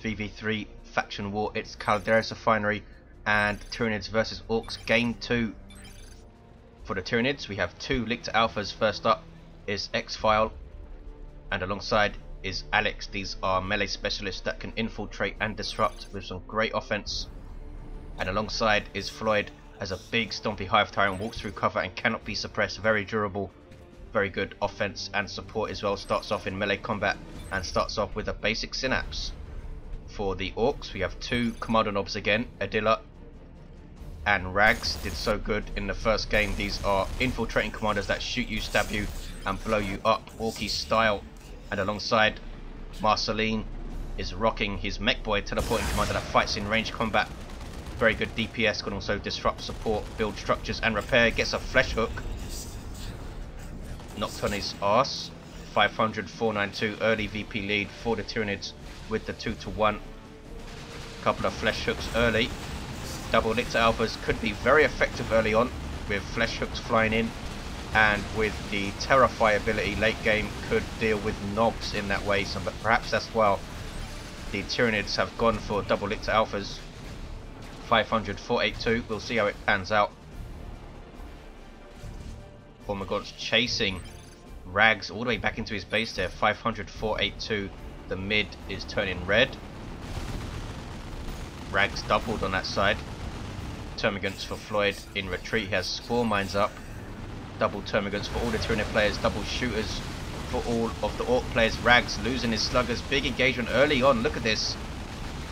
3v3 faction war. It's Calderis Refinery and Tyranids versus Orks. Game 2. For the Tyranids, we have two Lictor Alphas. First up is XPhial, and alongside is Alex. These are melee specialists that can infiltrate and disrupt with some great offense. And alongside is Floid, as a big stompy Hive Tyrant, walks through cover and cannot be suppressed. Very durable, very good offense and support as well. Starts off in melee combat and starts off with a basic synapse. For the Orks, we have two Kommando knobs again, Adila and Rags. Did so good in the first game. These are infiltrating commanders that shoot you, stab you and blow you up, Orky style. And alongside, Marceline is rocking his mech boy teleporting commander that fights in range combat. Very good DPS, can also disrupt, support, build structures and repair. Gets a flesh hook knocked on his arse. 500 492 early VP lead for the Tyranids with the 2-to-1. Couple of flesh hooks early. Double Lictor Alphas could be very effective early on with flesh hooks flying in, and with the Terrify ability late game could deal with knobs in that way. So perhaps that's why the Tyranids have gone for double Lictor Alphas. 500 482. We'll see how it pans out. Oh my god, chasing Rags all the way back into his base there. 500 482. The mid is turning red. Rags doubled on that side. Termagants for Floid in retreat. He has spore mines up. Double termagants for all the Tyranid players. Double shooters for all of the Orc players. Rags losing his sluggers. Big engagement early on. Look at this.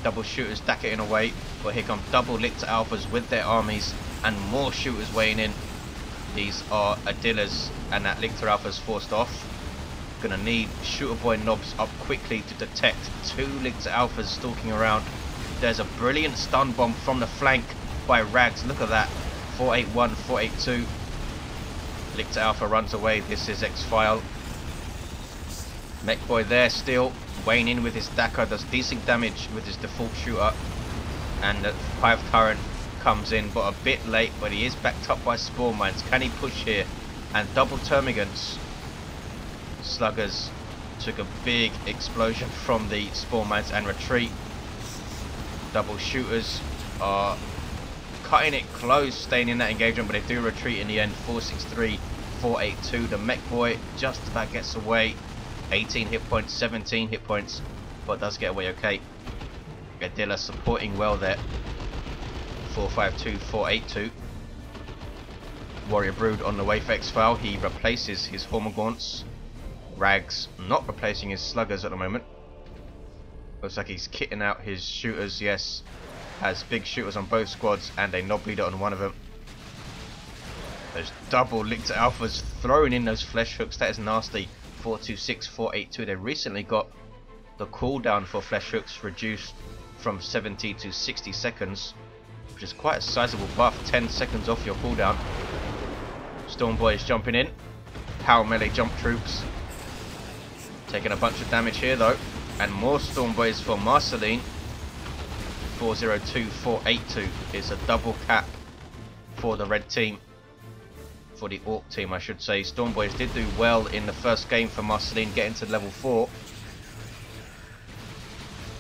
Double shooters dacketing away. But here come double Lictor Alphas with their armies and more shooters weighing in. These are Adilas and that Lictor Alpha's forced off. Gonna need shooter boy knobs up quickly to detect two Lictor Alphas stalking around. There's a brilliant stun bomb from the flank by Rags. Look at that. 481 482. Lictor Alpha runs away. This is XPhial. Mech boy there still weighing in with his Dakar, does decent damage with his default shooter, and the Hive Tyrant comes in but a bit late, but he is backed up by spore mines. Can he push here? And double termagants. Sluggers took a big explosion from the spore mines and retreat. Double shooters are cutting it close, staying in that engagement, but they do retreat in the end. 463 482. The mech boy just about gets away. 18 hit points, 17 hit points, but does get away okay. Adila supporting well there. 452 482. Warrior Brood on the way for XPhial. He replaces his Hormagaunts. Rags not replacing his sluggers at the moment. Looks like he's kitting out his shooters. Yes, has big shooters on both squads and a knob leader on one of them. There's double Lictor Alphas throwing in those flesh hooks. That is nasty. 426 482. They recently got the cooldown for flesh hooks reduced from 70 to 60 seconds, which is quite a sizable buff. 10 seconds off your cooldown. Stormboy is jumping in. Power melee jump troops taking a bunch of damage here though, and more Stormboys for Marceline. 402 482 is a double cap for the red team. For the Orc team, I should say. Stormboys did do well in the first game for Marceline, getting to level 4.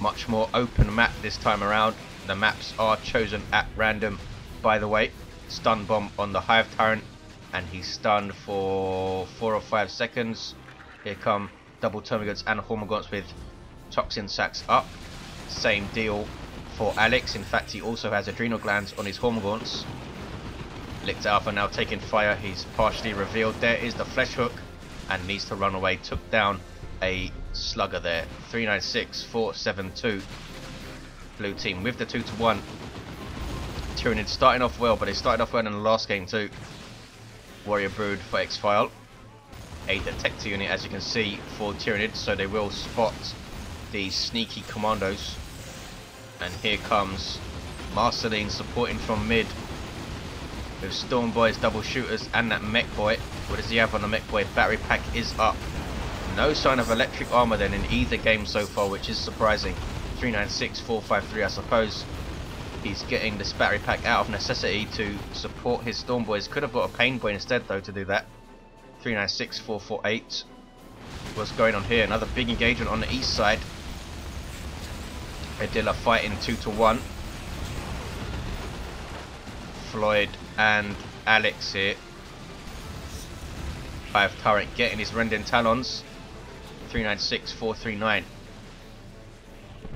Much more open map this time around. The maps are chosen at random, by the way. Stun bomb on the Hive Tyrant, and he's stunned for 4 or 5 seconds. Here come double termagants and Hormagaunts with toxin sacks up. Same deal for Alex. In fact, he also has adrenal glands on his Hormagaunts. Lictor Alpha now taking fire. He's partially revealed. There is the flesh hook and needs to run away. Took down a slugger there. 396 472. Blue team with the 2-to-1. Tyranids starting off well, but they started off well in the last game too. Warrior Brood for XPhial. A detector unit, as you can see, for Tyranids, so they will spot the sneaky commandos. And here comes Marceline supporting from mid with Stormboys, double shooters and that mech boy. What does he have on the mech boy? Battery pack is up. No sign of electric armor then in either game so far, which is surprising. 396 453. I suppose he's getting this battery pack out of necessity to support his Stormboys. Could have got a pain boy instead though to do that. 396 448. What's going on here? Another big engagement on the east side. Adila fighting 2-1. Floid and Alex here. Hive Tyrant getting his rending talons. 396, 439.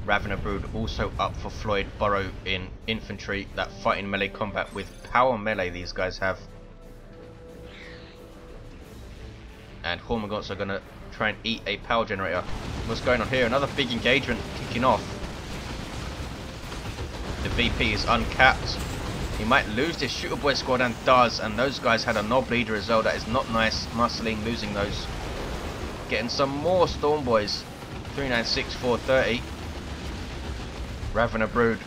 Ravener Brood also up for Floid. Burrow in infantry. That fighting melee combat with power melee these guys have. And Hormagaunts are going to try and eat a power generator. What's going on here? Another big engagement kicking off. The VP is uncapped. He might lose this shooter boy squad and does. And those guys had a knob leader as well. That is not nice. Marceline losing those. Getting some more Storm Boys. 396, 430. Ravener Brood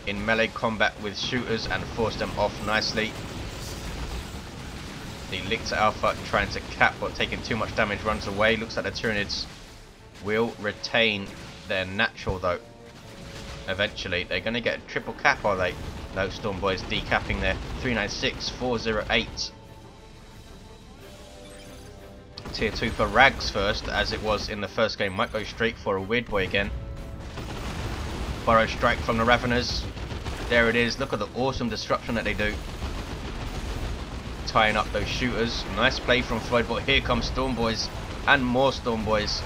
in melee combat with shooters and force them off nicely. The Lictor Alpha trying to cap but taking too much damage runs away. Looks like the Tyranids will retain their natural though. Eventually they're going to get a triple cap, are they? No, Storm Boys decapping there. 396, 408. Tier 2 for Rags first, as it was in the first game. Might go straight for a Weird Boy again. Burrow strike from the Raveners. There it is. Look at the awesome disruption that they do. Tying up those shooters. Nice play from Floyd, but here comes Storm Boys and more Storm Boys.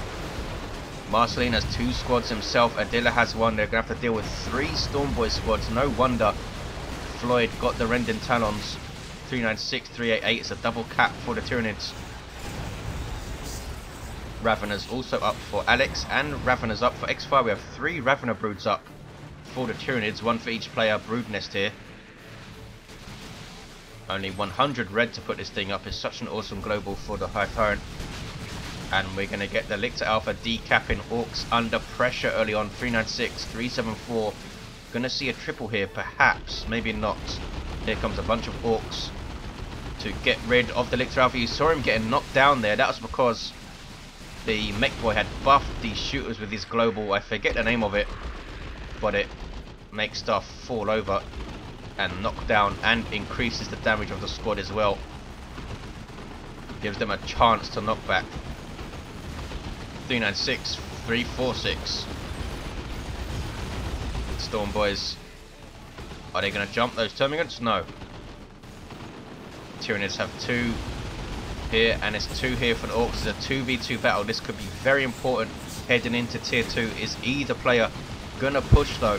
Marceline has 2 squads himself. Adila has 1. They're going to have to deal with 3 Storm Boy squads. No wonder Floyd got the rending talons. 396, 388. It's a double cap for the Tyranids. Raveners also up for Alex and Raveners up for XPhial. We have 3 Ravener Broods up for the Tyranids, 1 for each player. Brood nest here. Only 100 red to put this thing up. Is such an awesome global for the Hive Tyrant. And we're going to get the Lictor Alpha decapping Orks under pressure early on. 396, 374. Going to see a triple here, perhaps, maybe not. Here comes a bunch of Orks to get rid of the Lictor Alpha. You saw him getting knocked down there. That was because the mech boy had buffed these shooters with his global. I forget the name of it, but it makes stuff fall over and knock down and increases the damage of the squad as well. Gives them a chance to knock back. 396, 346. Storm Boys. Are they going to jump those termagants? No. Tyranids have 2 here, and it's 2 here for the Orks. It's a 2v2 battle. This could be very important heading into tier 2. Is either player gonna push though?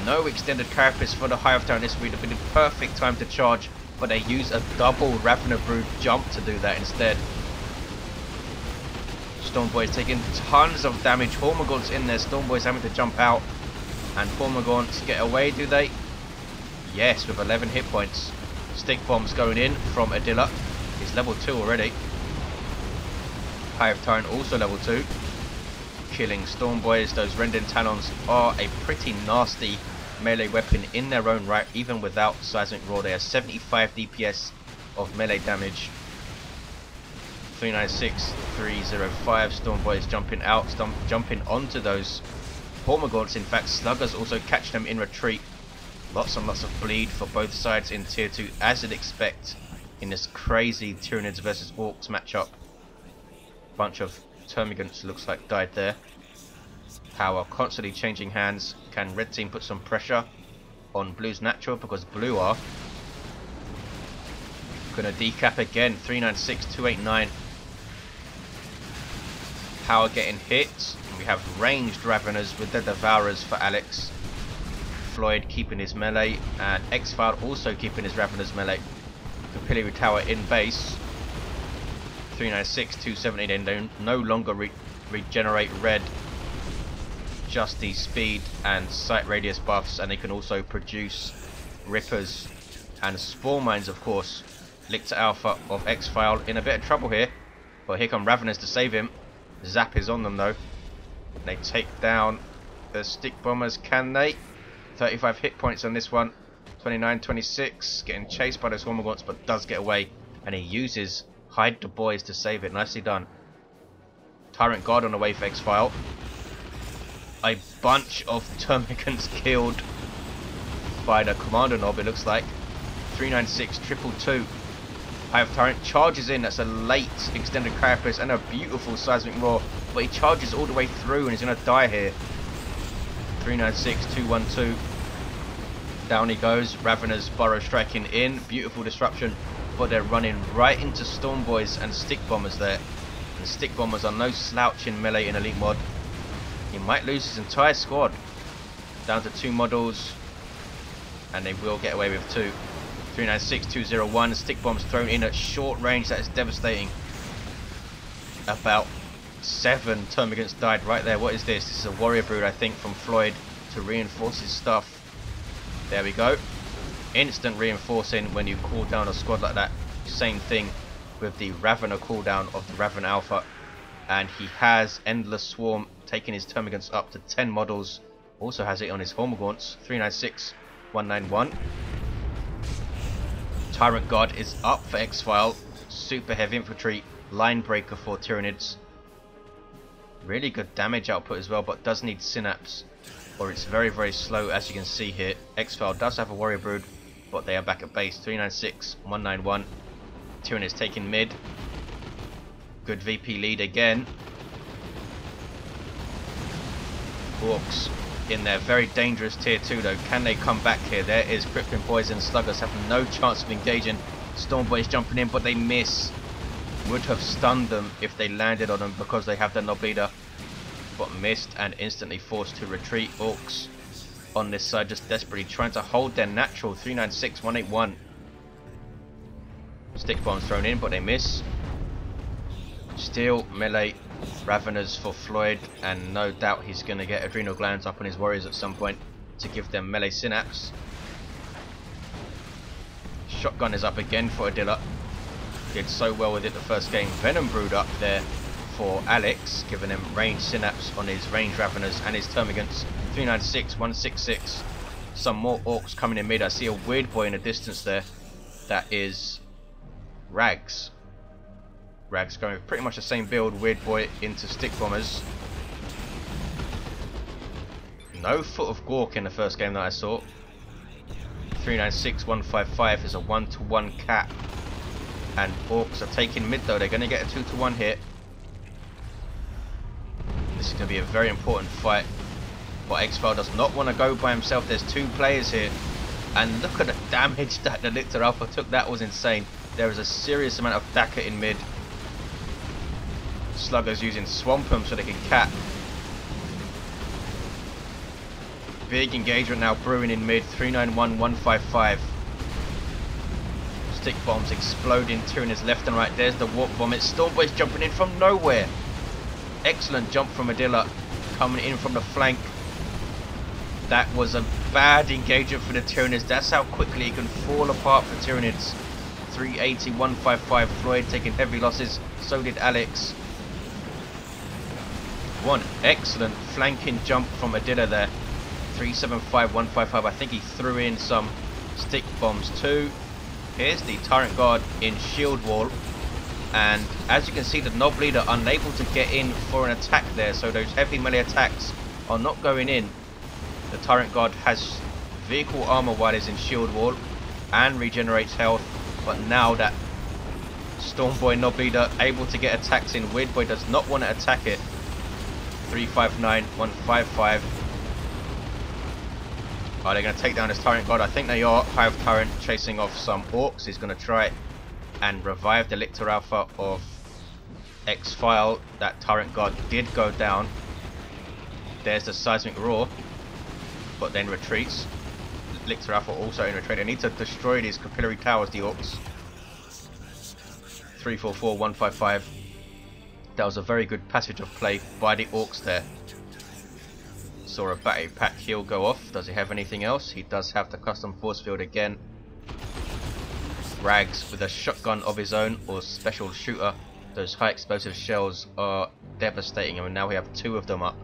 No extended carapace for the Hive Town. This would have been the perfect time to charge, but they use a double Ravener Brood jump to do that instead. Storm Boys taking tons of damage. Hormagaunts in there. Storm Boys having to jump out, and Hormagaunts get away. Do they? Yes, with 11 hit points. Stick bombs going in from Adila. He's level 2 already. Hive Tyrant also level 2. Killing Storm Boys. Those rending talons are a pretty nasty melee weapon in their own right. Even without seismic roar, they have 75 DPS of melee damage. 396, 305. Storm Boys jumping out, jumping onto those Hormagaunts. In fact, Sluggers also catch them in retreat. Lots and lots of bleed for both sides in tier 2, as you'd expect in this crazy Tyranids versus Orks matchup. Bunch of termagants looks like died there. Power constantly changing hands. Can red team put some pressure on blue's natural, because blue are gonna decap again. 396, 289. Power getting hit. We have ranged Raveners with the Devourers for Alex. Floyd keeping his melee, and XPhial also keeping his Raveners melee. Capillary Tower in base. 396, 270. They don't no longer regenerate red. Just the speed and sight radius buffs, and they can also produce Rippers and Spore Mines, of course. Lictor Alpha of XPhial in a bit of trouble here, but here come Raveners to save him. Zap is on them though. They take down the Stick Bombers, can they? 35 hit points on this one. 29, 26. Getting chased by those Hormagaunts, but does get away, and he uses Hide the Boys to save it. Nicely done. Tyrant Guard on the way for XPhial. A bunch of termagants killed by the Kommando knob, it looks like. 396, 222. Hive Tyrant charges in. That's a late extended carapace and a beautiful seismic roar, but he charges all the way through and he's going to die here. 396, 212. Down he goes. Ravenous burrow striking in. Beautiful disruption. But they're running right into Storm Boys and Stick Bombers there. And Stick Bombers are no slouch in melee in Elite Mod. He might lose his entire squad. Down to 2 models. And they will get away with 2. 396, 201. Stick Bombs thrown in at short range. That is devastating. About 7 termagants died right there. What is this? This is a warrior brood, I think, from Floid to reinforce his stuff. There we go. Instant reinforcing when you call down a squad like that. Same thing with the Ravener cooldown of the Raven Alpha. And he has Endless Swarm, taking his termagants up to 10 models. Also has it on his Hormagaunts. 396, 191. Tyrant Guard is up for XPhial. Super heavy infantry. Line breaker for Tyranids. Really good damage output as well, but does need synapse, or it's very, very slow, as you can see here. XPhial does have a warrior brood, but they are back at base. 396, 191. Tyranids taking mid. Good VP lead again. Orks in their very dangerous tier 2 though. Can they come back here? There is Crippling Poison. Sluggers have no chance of engaging. Storm Boys jumping in, but they miss. Would have stunned them if they landed on them because they have the Nob Leader, but missed and instantly forced to retreat. Orks on this side just desperately trying to hold their natural. 396, 181. Stick bombs thrown in, but they miss. Still melee Raveners for Floid, and no doubt he's going to get adrenal glands up on his warriors at some point to give them melee synapse. Shotgun is up again for Adila. Did so well with it the first game. Venom Brood up there for Alex, giving him range synapse on his range Raveners and his termagants. 396, 166. Some more Orks coming in mid. I see a Weird Boy in the distance there. That is Rags. Rags going with pretty much the same build. Weird Boy into Stick Bombers. No Foot of Gork in the first game that I saw. 396, 155 is a 1-to-1 cap. And Orks are taking mid though. They're going to get a 2-to-1 hit. This is going to be a very important fight. But XPhial does not want to go by himself. There's 2 players here. And look at the damage that the Lictor Alpha took. That was insane. There is a serious amount of Daka in mid. Sluggers using Swampum so they can cap. Big engagement now brewing in mid. 391, 155. Stick bombs exploding. Tyranids left and right. There's the warp vomit. Storm Boys jumping in from nowhere. Excellent jump from Adila, coming in from the flank. That was a bad engagement for the Tyranids. That's how quickly it can fall apart for Tyranids. 380, 155. Floyd taking heavy losses. So did Alex. One excellent flanking jump from Adila there. 375, 155. I think he threw in some stick bombs too. Here's the Tyrant Guard in shield wall, and as you can see, the Nob Leader unable to get in for an attack there, so those heavy melee attacks are not going in. The Tyrant Guard has vehicle armor while he's in shield wall and regenerates health, but now that Storm Boy Nob Leader able to get attacks in, Weird Boy does not want to attack it. 359, 155. Are they going to take down this Tyrant Guard? I think they are. Hive Tyrant chasing off some Orks. He's going to try and revive the Lictor Alpha of XPhial. That Tyrant Guard did go down. There's the Seismic Roar, but then retreats. Lictor Alpha also in retreat. They need to destroy these capillary towers, the Orks. 344, 155. That was a very good passage of play by the Orks there. Saw a battery pack heal go off. Does he have anything else? He does have the custom force field again. Rags with a shotgun of his own or special shooter. Those high explosive shells are devastating, and now we have 2 of them up.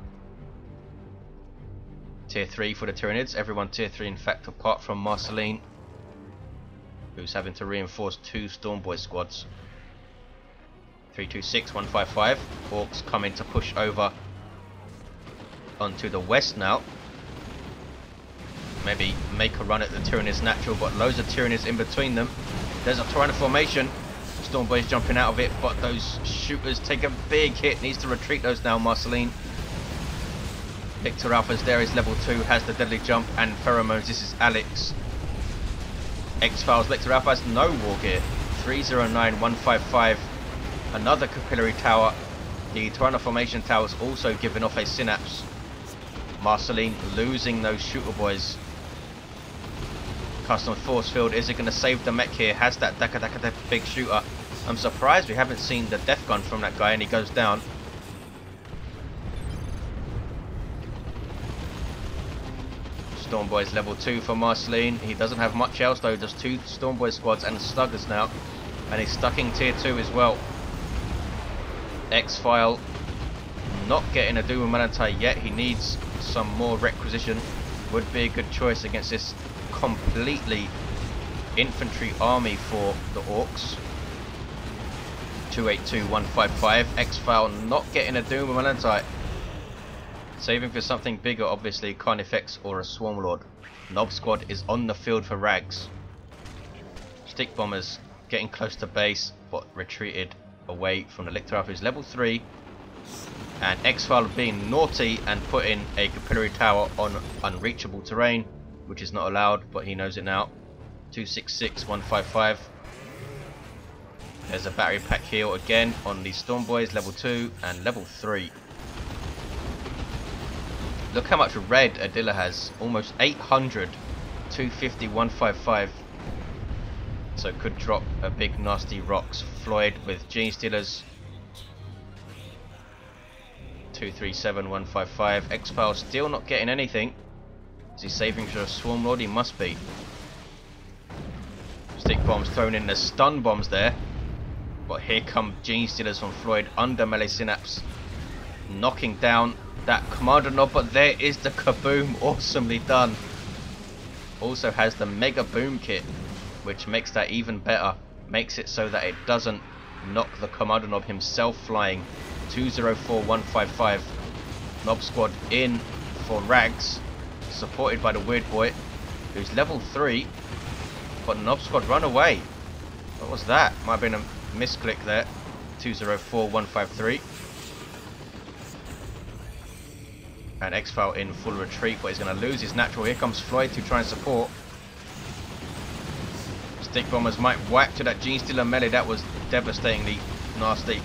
Tier 3 for the Tyranids. Everyone tier 3 in fact, apart from Marceline, who's having to reinforce 2 Storm Boy squads. 326, 155. Orks coming to push over onto the west now. Maybe make a run at the Tyranids natural, but loads of Tyranids in between them. There's a Tyrant formation. Storm Boy's jumping out of it, but those shooters take a big hit. Needs to retreat those now, Marceline. Lictor Alpha's there, is level 2, has the deadly jump and pheromones. This is Alex. XPhial's Lictor Alpha has no war gear. 309155. Another capillary tower. The Tyrant formation tower is also giving off a synapse. Marceline losing those shooter boys. Custom force field, is it going to save the mech here? Has that Daka big shooter. I'm surprised we haven't seen the death gun from that guy, and he goes down. Stormboys level 2 for Marceline. He doesn't have much else though, just 2 Stormboy squads and sluggers now. And he's stuck in tier 2 as well. XPhial not getting a Doom Malantai yet. He needs some more requisition. Would be a good choice against this completely infantry army for the Orks. 282155. XPhial not getting a Doom Malantai. Saving for something bigger, obviously, Carnifex or a Swarmlord. Nob squad is on the field for Rags. Stick bombers getting close to base, but retreated away from the Lictor Alpha, who's level 3. And XPhial being naughty and putting a capillary tower on unreachable terrain, which is not allowed, but he knows it now. 266155. There's a battery pack heal again on the Stormboys, level 2 and level 3. Look how much red Adila has. Almost 800. 250, 155. So could drop a big nasty rocks. Floid with Gene Stealers. 237, 155. XPhial still not getting anything. Is he saving for a Swarmlord? He must be. Stick bombs thrown in. There's stun bombs there. But here come Gene Stealers from Floid under melee synapse. Knocking down that Kommando knob, but there is the kaboom. Awesomely done. Also has the mega boom kit, which makes that even better. Makes it so that it doesn't knock the Kommando knob himself flying. 204155. Knob squad in for Rags, supported by the weird boy, who's level 3. But Knob squad run away. What was that? Might have been a misclick there. 204153. And XPhial in full retreat, but he's going to lose his natural. Here comes Floyd to try and support. Stick bombers might whack to that Gene Stealer melee. That was devastatingly nasty.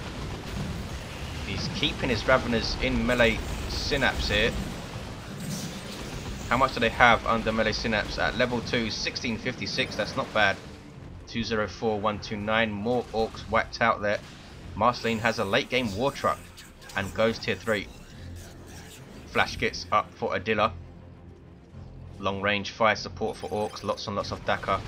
He's keeping his Raveners in melee synapse here. How much do they have under melee synapse? At level 2, 1656. That's not bad. 204129. More Orks whacked out there. Marceline has a late game war truck and goes tier 3. Flash kits up for Adila. Long range fire support for Orks. Lots and lots of Daka.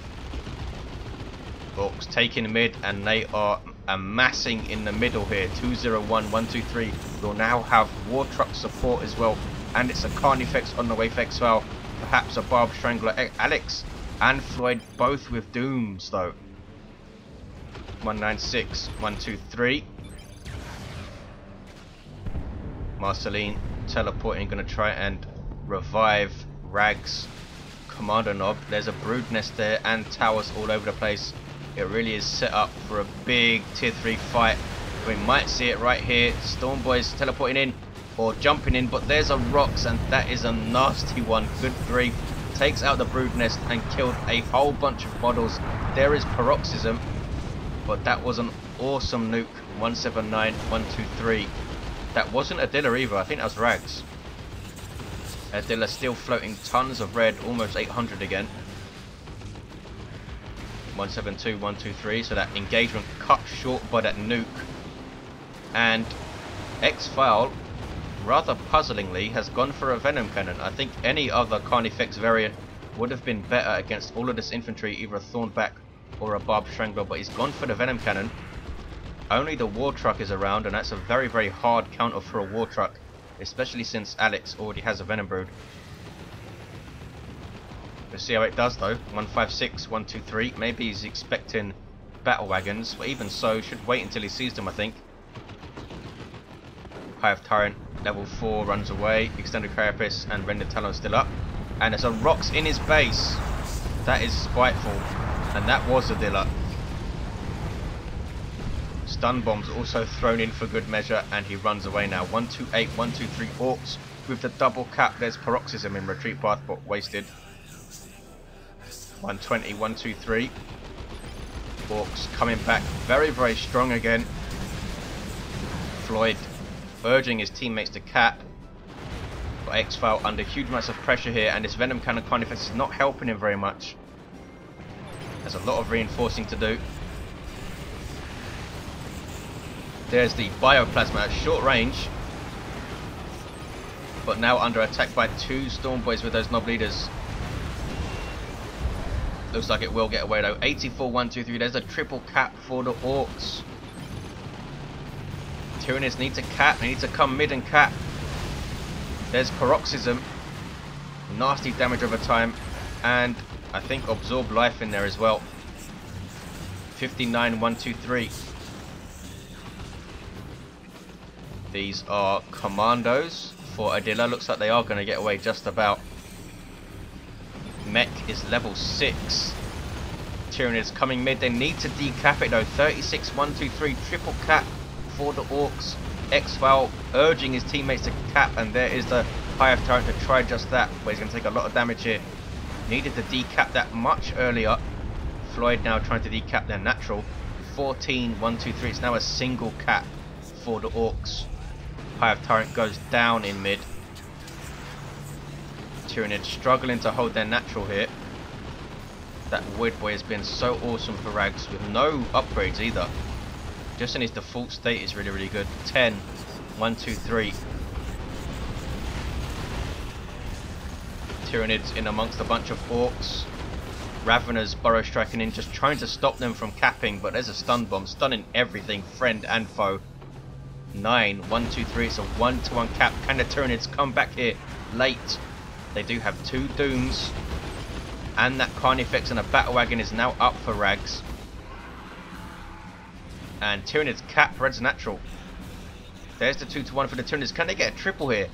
Orks taking mid, and they are amassing in the middle here. 201123 will now have war truck support as well, and it's a Carnifex on the way for XPhial. Perhaps a Barb Strangler. Alex and Floyd both with dooms though. 196, 123. Marceline teleporting, gonna try and revive Rags' Kommando knob. There's a brood nest there and towers all over the place. It really is set up for a big tier 3 fight. We might see it right here. Stormboys teleporting in or jumping in, but there's a rocks, and that is a nasty one. Good grief. Takes out the brood nest and killed a whole bunch of models. There is paroxysm, but that was an awesome nuke. 179, 123. That wasn't Adila either. I think that was Rags. Adila still floating tons of red, almost 800 again. 172, 123. So that engagement cut short by that nuke. And XPhial, rather puzzlingly, has gone for a Venom Cannon. I think any other Carnifex variant would have been better against all of this infantry, either a Thornback or a Barb Strangler, but he's gone for the Venom Cannon. Only the war truck is around, and that's a very, very hard counter for a war truck, especially since Alex already has a Venom Brood. We'll see how it does though. 156, 123. Maybe he's expecting battle wagons, but even so, should wait until he sees them, I think. Hive Tyrant, level 4, runs away. Extended Carapace and Rendered Talon still up. And there's a rocks in his base. That is spiteful. And that was Adila. Stun bombs also thrown in for good measure, and he runs away now. 128, 123 Orks with the double cap. There's Paroxysm in retreat path, but wasted. 120, 123. Orks coming back very, very strong again. Floyd urging his teammates to cap. But XPhial under huge amounts of pressure here, and this Venom Cannon Carnifex is not helping him very much. There's a lot of reinforcing to do. There's the Bioplasma at short range, but now under attack by two Storm Boys with those Knob Leaders. Looks like it will get away though. 84, 123. There's a triple cap for the Orks. Tyranids need to cap. They need to come mid and cap. There's Paroxysm. Nasty damage over time. And I think Absorb Life in there as well. 59, 123. These are Commandos for Adila. Looks like they are going to get away just about. Mech is level 6. Tyranids coming mid. They need to decap it though. 36, 123. Triple cap for the Orks. XPhial urging his teammates to cap, and there is the Hive Tyrant to try just that, but he's going to take a lot of damage here. Needed to decap that much earlier. Floyd now trying to decap their natural. 14, 123. It's now a single cap for the Orks. Hive Tyrant goes down in mid. Tyranids struggling to hold their natural here. That Void Boy has been so awesome for Rags with no upgrades either. Just in his default state is really, really good. 10, 123. Tyranids in amongst a bunch of Orks. Raveners burrow striking in, just trying to stop them from capping, but there's a stun bomb, stunning everything, friend and foe. 9, 123. It's a 1-to-1 cap. Can the Tyranids come back here late? They do have two Dooms, and that Carnifex and a Battle Wagon is now up for Rags. And Tyranids cap Red's natural. There's the 2-to-1 for the Tyranids. Can they get a triple here?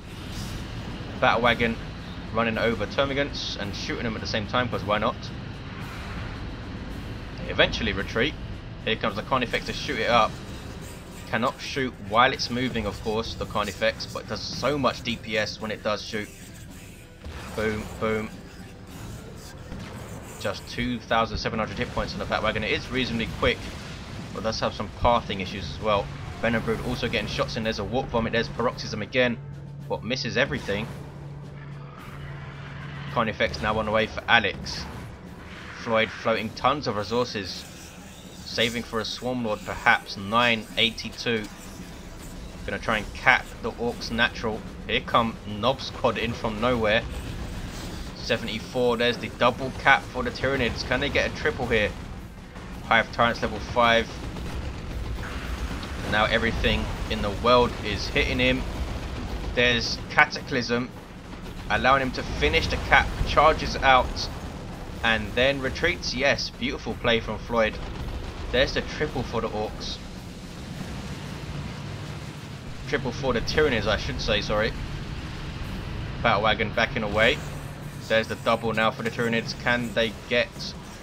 Battle Wagon running over Termagants and shooting them at the same time, because why not? They eventually retreat. Here comes the Carnifex to shoot it up. Cannot shoot while it's moving, of course, the Carnifex, but it does so much DPS when it does shoot. Boom, boom. Just 2,700 hit points on the Battle Wagon. It is reasonably quick, but does have some pathing issues as well. Venom Brood also getting shots in. There's a Warp Vomit. There's Paroxysm again, but misses everything. Carnifex now on the way for Alex. Floyd floating tons of resources. Saving for a Swarm Lord perhaps. 982. Gonna try and cap the Orcs natural. Here come Knob Squad in from nowhere. 74. There's the double cap for the Tyranids. Can they get a triple here? Hive Tyrant's level 5. Now everything in the world is hitting him. There's Cataclysm, allowing him to finish the cap, charges out, and then retreats. Yes, beautiful play from Floyd. There's the triple for the Orks. Triple for the Tyranids, I should say, sorry. Battle Wagon backing away. There's the double now for the Tyranids. Can they get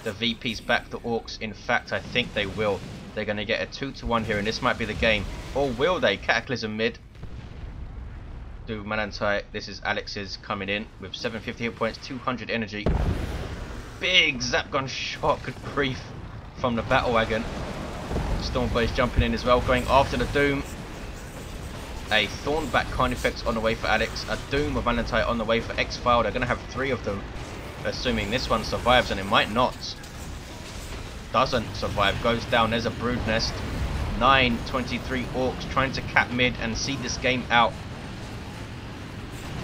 the VPs back, the Orks? In fact, I think they will. They're going to get a 2-to-1 here, and this might be the game. Or will they? Cataclysm mid. Do Manantai. This is Alex's coming in with 750 hit points, 200 energy. Big Zap Gun shot. Good grief from the Battle Wagon. Storm Boys jumping in as well, going after the Doom. A Thornback Carnifex on the way for Alex. A Doom of Manantai on the way for XPhial. They're going to have 3 of them, assuming this one survives, and it might not. Doesn't survive, goes down. There's a Brood Nest. 923 Orks trying to cap mid and see this game out.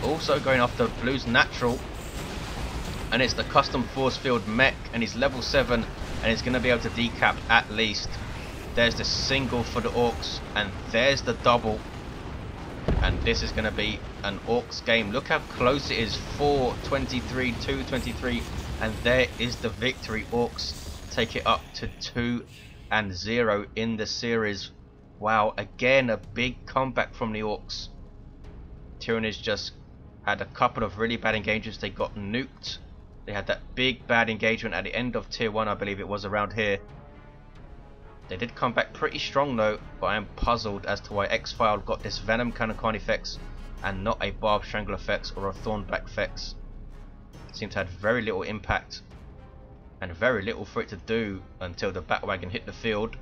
Also going after Blue's natural, and it's the custom force field mech, and he's level 7, and he's going to be able to decap at least. There's the single for the Orks, and there's the double, and this is going to be an Orks game. Look how close it is. 4-23, 2-23, and there is the victory. Orks take it up to 2-0 in the series. Wow, again a big comeback from the Orks. Tyranids just had a couple of really bad engagements. They got nuked. They had that big bad engagement at the end of tier 1, I believe it was, around here. They did come back pretty strong though, but I am puzzled as to why XPhial got this Venom Cannon Carnifex and not a Barb Strangle effects or a Thornback effects. Seemed to have very little impact and very little for it to do until the Batwagon hit the field.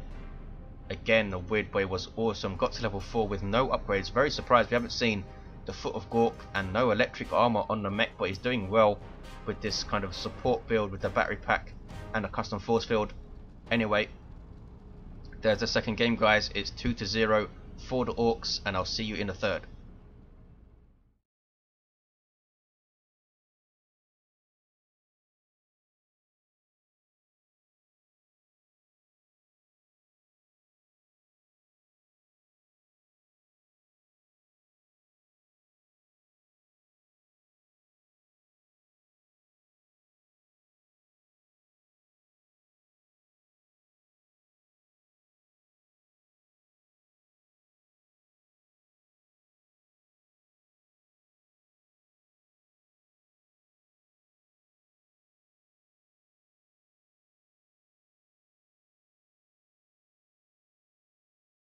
Again, the Weird Boy was awesome, got to level 4 with no upgrades. Very surprised we haven't seen the Foot of Gork and no electric armor on the mech, but he's doing well with this kind of support build with the battery pack and a custom force field. Anyway, there's the second game, guys. It's 2-0 for the Orks, and I'll see you in the third.